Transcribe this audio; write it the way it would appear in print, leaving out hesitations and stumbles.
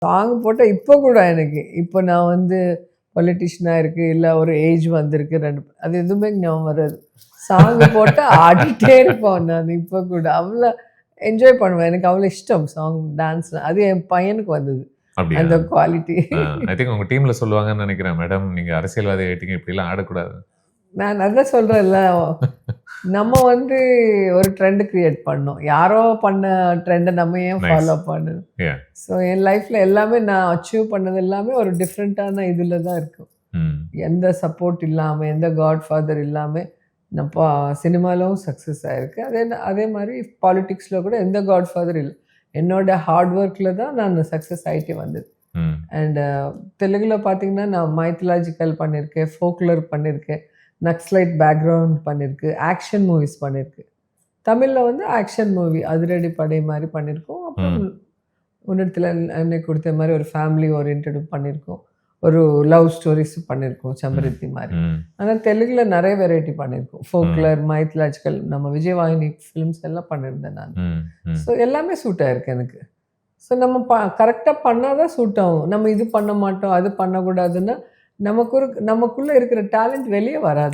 Song போட்டால் இப்போ கூட எனக்கு இப்போ நான் வந்து பொலிட்டிஷியனாக இருக்கு இல்லை ஒரு ஏஜ் வந்திருக்கு அது எதுவுமே ஞாபகம் வராது. சாங் போட்டால் ஆடிட்டே இருப்போம். நான் இப்போ கூட அவ்வளோ என்ஜாய் பண்ணுவேன். எனக்கு அவ்வளோ இஷ்டம் சாங் டான்ஸ். அது என் பையனுக்கு வந்தது அந்த குவாலிட்டி. ஐ திங்க் உங்க டீம்ல சொல்லுவாங்கன்னு நினைக்கிறேன், மேடம் நீங்க அரசியல்வாதி ஆயிட்டீங்க, இப்படிலாம் ஆடக்கூடாது. நான் அதான் சொல்றேன்ல, நம்ம வந்து ஒரு ட்ரெண்ட் கிரியேட் பண்ணோம். யாரோ பண்ண ட்ரெண்டை நம்ம ஏன் ஃபாலோ பண்ணணும்? ஸோ என் லைஃப்ல எல்லாமே நான் அச்சீவ் பண்ணது எல்லாமே ஒரு டிஃப்ரெண்ட்டான இதில் தான் இருக்கும். எந்த சப்போர்ட் இல்லாமல், எந்த காட் ஃபாதர் இல்லாமல் நம்ம சினிமாலும் சக்ஸஸ் ஆகிருக்கு. அதே மாதிரி பாலிட்டிக்ஸில் கூட எந்த காட் ஃபாதர் இல்லை. என்னோட ஹார்ட் ஒர்க்கில் தான் நான் சக்ஸஸ் ஆகிட்டே வந்தது. அண்ட் தெலுங்குல பார்த்தீங்கன்னா நான் மைத்தலாஜிக்கல் பண்ணியிருக்கேன், ஃபோக்லர் பண்ணியிருக்கேன், நக்ஸ்லைட் பேக்ரவுண்ட் பண்ணியிருக்கு, ஆக்ஷன் மூவிஸ் பண்ணியிருக்கு. தமிழில் வந்து ஆக்ஷன் மூவி அதிரடி படை மாதிரி பண்ணியிருக்கோம். அப்புறம் உன்னத்தில் என்னை கொடுத்த மாதிரி ஒரு ஃபேமிலி ஓரியன்டு பண்ணியிருக்கோம். ஒரு லவ் ஸ்டோரிஸ் பண்ணியிருக்கோம் செம்பருத்தி மாதிரி. ஆனால் தெலுங்குல நிறைய வெரைட்டி பண்ணியிருக்கோம். ஃபோக்லர், மைத்தலாஜிக்கல், நம்ம விஜயவாகினி ஃபிலிம்ஸ் எல்லாம் பண்ணியிருந்தேன் நான். ஸோ எல்லாமே சூட் ஆயிருக்கு எனக்கு. ஸோ நம்ம கரெக்டாக பண்ணால் தான் சூட் ஆகும். நம்ம இது பண்ண மாட்டோம், அது பண்ணக்கூடாதுன்னா நமக்குள்ளே இருக்கிற டேலண்ட் வெளியே வராது.